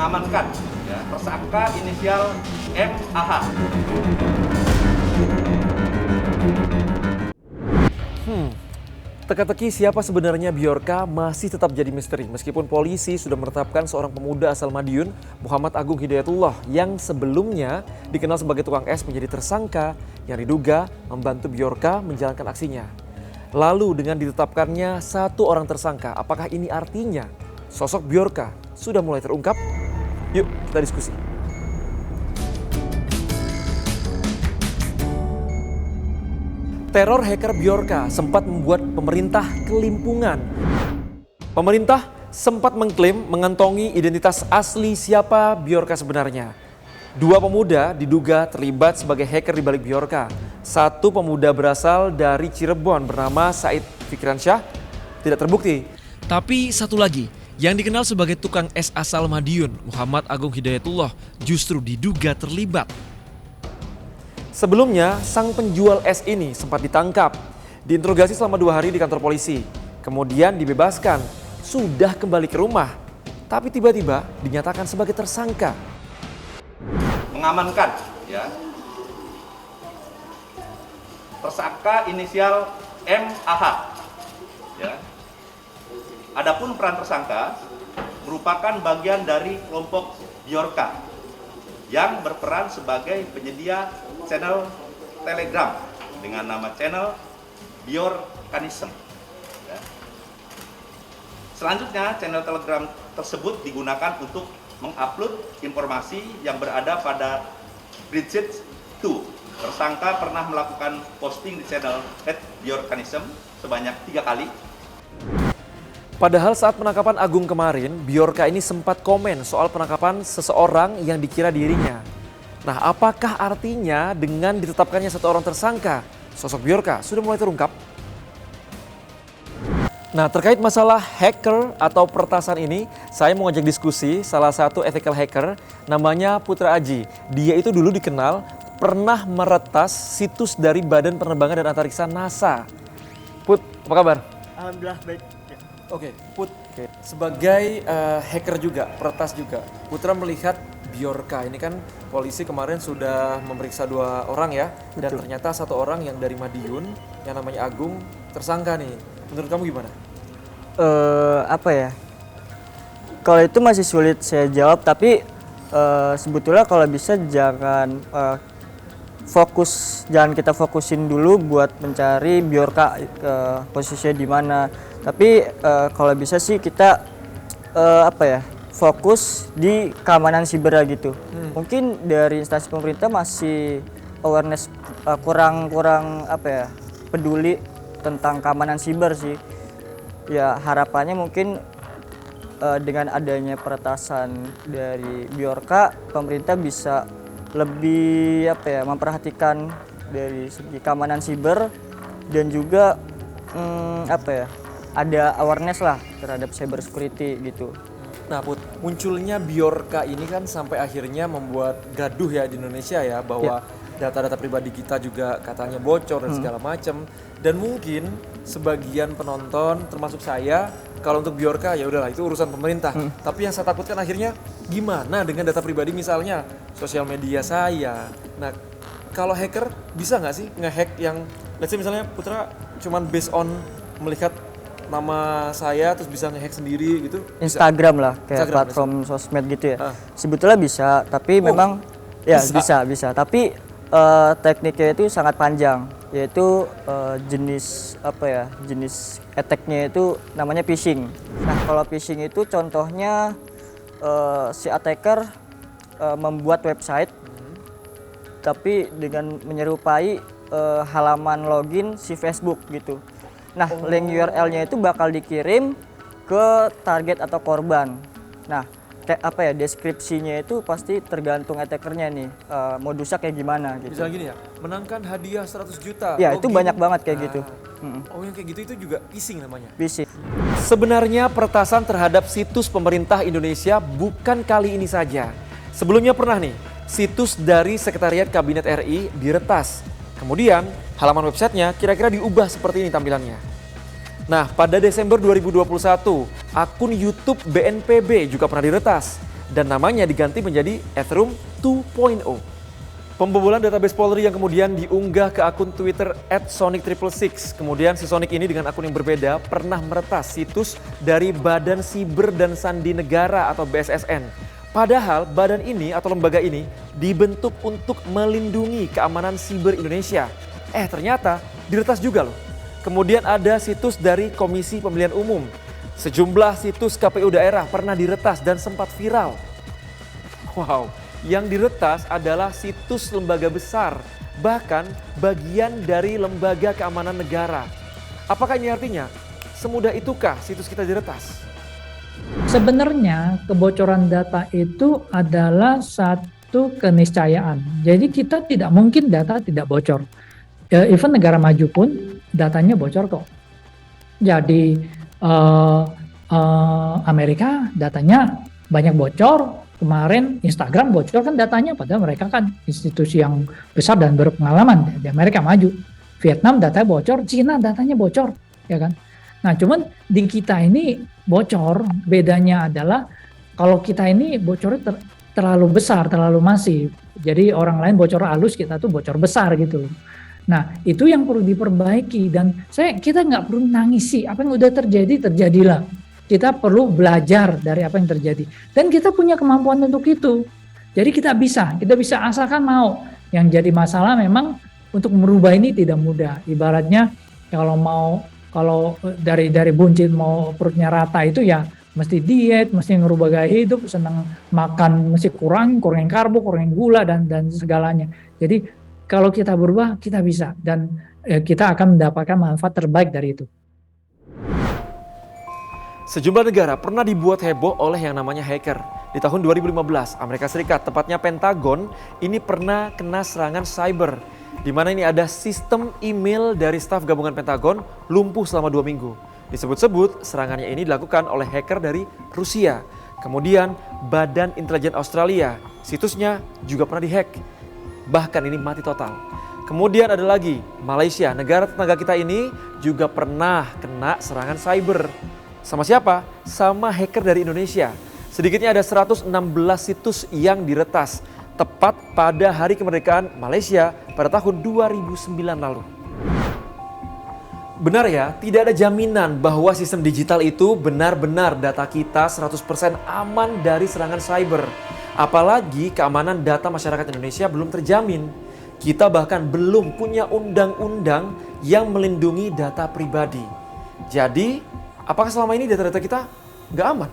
mengamankan ya, tersangka inisial MAH. Teka-teki siapa sebenarnya Bjorka masih tetap jadi misteri meskipun polisi sudah menetapkan seorang pemuda asal Madiun, Muhammad Agung Hidayatullah, yang sebelumnya dikenal sebagai tukang es menjadi tersangka yang diduga membantu Bjorka menjalankan aksinya. Lalu dengan ditetapkannya satu orang tersangka, apakah ini artinya sosok Bjorka sudah mulai terungkap? Yuk kita diskusi. Teror hacker Bjorka sempat membuat pemerintah kelimpungan. Pemerintah sempat mengklaim mengantongi identitas asli siapa Bjorka sebenarnya. Dua pemuda diduga terlibat sebagai hacker di balik Bjorka. Satu pemuda berasal dari Cirebon bernama Said Fikransyah, tidak terbukti. Tapi satu lagi yang dikenal sebagai tukang es asal Madiun, Muhammad Agung Hidayatullah, justru diduga terlibat. Sebelumnya, sang penjual es ini sempat ditangkap, diinterogasi selama 2 hari di kantor polisi, kemudian dibebaskan, sudah kembali ke rumah, tapi tiba-tiba dinyatakan sebagai tersangka. Mengamankan ya, tersangka inisial MAH. Ya. Adapun peran tersangka merupakan bagian dari kelompok Bjorka yang berperan sebagai penyedia channel Telegram dengan nama channel Bjorkanism. Ya. Selanjutnya, channel Telegram tersebut digunakan untuk mengupload informasi yang berada pada Bridget 2. Tersangka pernah melakukan posting di channel @Bjorkanism sebanyak 3 kali. Padahal saat penangkapan Agung kemarin, Bjorka ini sempat komen soal penangkapan seseorang yang dikira dirinya. Nah, apakah artinya dengan ditetapkannya satu orang tersangka, sosok Bjorka sudah mulai terungkap? Nah, terkait masalah hacker atau peretasan ini, saya mau ngajak diskusi salah satu ethical hacker, namanya Putra Aji. Dia itu dulu dikenal pernah meretas situs dari Badan Penerbangan dan Antariksa NASA. Put, apa kabar? Alhamdulillah baik. Oke, Put, sebagai hacker juga, peretas juga, Putra melihat Bjorka ini kan polisi kemarin sudah memeriksa 2 orang ya, dan ternyata satu orang yang dari Madiun yang namanya Agung tersangka nih. Menurut kamu gimana? Apa ya? Kalau itu masih sulit saya jawab, tapi sebetulnya kalau bisa jangan kita fokusin dulu buat mencari Bjorka posisinya di mana. Tapi kalau bisa sih kita fokus di keamanan siber gitu. Mungkin dari instansi pemerintah masih awareness kurang peduli tentang keamanan siber sih. Ya harapannya mungkin dengan adanya peretasan dari Bjorka, pemerintah bisa lebih memperhatikan dari segi keamanan siber dan juga ada awareness lah terhadap cyber security gitu. Nah, Put, munculnya Bjorka ini kan sampai akhirnya membuat gaduh ya di Indonesia ya, bahwa data-data pribadi kita juga katanya bocor dan segala macam. Dan mungkin sebagian penonton termasuk saya, kalau untuk Bjorka ya udahlah itu urusan pemerintah. Tapi yang saya takutkan akhirnya gimana dengan data pribadi misalnya sosial media saya. Nah, kalau hacker bisa nggak sih ngehack yang let's say misalnya Putra cuman based on melihat nama saya terus bisa ngehack sendiri gitu? Instagram lah, kayak Instagram, platform sosmed gitu ya. Sebetulnya bisa, tapi memang ya bisa. Tapi tekniknya itu sangat panjang, yaitu jenis attack-nya itu namanya phishing. Nah, kalau phishing itu contohnya si attacker membuat website tapi dengan menyerupai halaman login si Facebook gitu. Nah, link URL-nya itu bakal dikirim ke target atau korban. Nah, deskripsinya itu pasti tergantung attackernya nih, modusnya kayak gimana gitu. Misalnya gini ya, menangkan hadiah 100 juta. Ya, itu banyak banget kayak gitu. Oh, yang kayak gitu itu juga phishing namanya? Phishing. Sebenarnya peretasan terhadap situs pemerintah Indonesia bukan kali ini saja. Sebelumnya pernah nih, situs dari Sekretariat Kabinet RI diretas. Kemudian halaman websitenya kira-kira diubah seperti ini tampilannya. Nah, pada Desember 2021, akun YouTube BNPB juga pernah diretas. dan namanya diganti menjadi Ethereum 2.0. Pembobolan database Polri yang kemudian diunggah ke akun Twitter @sonic666. Kemudian si Sonic ini dengan akun yang berbeda pernah meretas situs dari Badan Siber dan Sandi Negara atau BSSN. Padahal badan ini atau lembaga ini dibentuk untuk melindungi keamanan siber Indonesia. Ternyata diretas juga loh. Kemudian ada situs dari Komisi Pemilihan Umum. Sejumlah situs KPU daerah pernah diretas dan sempat viral. Wow, yang diretas adalah situs lembaga besar, bahkan bagian dari lembaga keamanan negara. Apakah ini artinya semudah itukah situs kita diretas? Sebenarnya kebocoran data itu adalah satu keniscayaan. Jadi kita tidak mungkin data tidak bocor. Even negara maju pun datanya bocor kok. Jadi Amerika datanya banyak bocor. Kemarin Instagram bocor kan datanya, padahal mereka kan institusi yang besar dan berpengalaman di Amerika maju. Vietnam datanya bocor, Cina datanya bocor, ya kan? Nah, cuman di kita ini bocor, bedanya adalah kalau kita ini bocornya terlalu besar, terlalu masif. Jadi orang lain bocor halus, kita tuh bocor besar gitu. Nah, itu yang perlu diperbaiki dan kita nggak perlu nangisi, apa yang udah terjadi, terjadilah. Kita perlu belajar dari apa yang terjadi. Dan kita punya kemampuan untuk itu. Jadi kita bisa asalkan mau. Yang jadi masalah memang untuk merubah ini tidak mudah. Ibaratnya kalau dari buncit mau perutnya rata itu ya mesti diet, mesti ngerubah gaya hidup, senang makan mesti kurangin karbo, kurangin gula dan segalanya. Jadi kalau kita berubah kita bisa dan kita akan mendapatkan manfaat terbaik dari itu. Sejumlah negara pernah dibuat heboh oleh yang namanya hacker. Di tahun 2015, Amerika Serikat, tepatnya Pentagon, ini pernah kena serangan cyber. Di mana ini ada sistem email dari staf gabungan Pentagon lumpuh selama 2 minggu. Disebut-sebut serangannya ini dilakukan oleh hacker dari Rusia. Kemudian Badan Intelijen Australia, situsnya juga pernah dihack. Bahkan ini mati total. Kemudian ada lagi Malaysia, negara tetangga kita ini juga pernah kena serangan cyber. Sama siapa? Sama hacker dari Indonesia. Sedikitnya ada 116 situs yang diretas. Tepat pada hari kemerdekaan Malaysia pada tahun 2009 lalu. Benar ya, tidak ada jaminan bahwa sistem digital itu benar-benar data kita 100% aman dari serangan cyber. Apalagi keamanan data masyarakat Indonesia belum terjamin. Kita bahkan belum punya undang-undang yang melindungi data pribadi. Jadi, apakah selama ini data-data kita nggak aman?